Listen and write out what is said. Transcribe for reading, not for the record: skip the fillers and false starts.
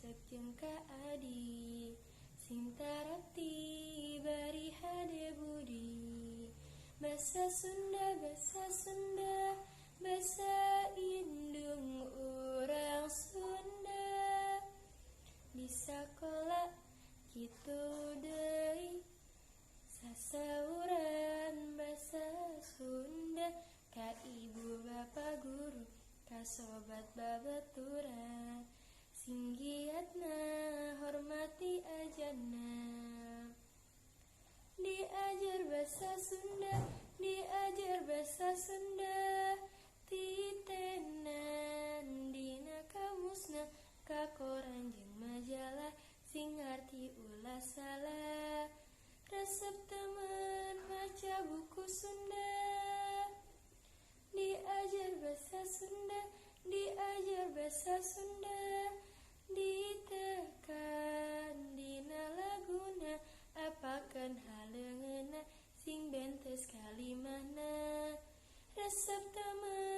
resep jeung kaadi sing tarati bari hade budi. Basa Sunda, basa indung urang Sunda. Di sakola kitu deui sasauran basa Sunda. Ka ibu bapa guru, ka sobat babaturan, sing giatna hormati ajanna. Diajar bahasa Sunda, diajar bahasa Sunda, titenan dina kamusna, ka koran jeung majalah, sing ngarti ulah salah. Resep temen maca buku Sunda. Diajar bahasa Sunda, diajar bahasa Sunda, ditekan dina laguna, apakeun haleungeunna, sing bentes kalimahna. Resep temen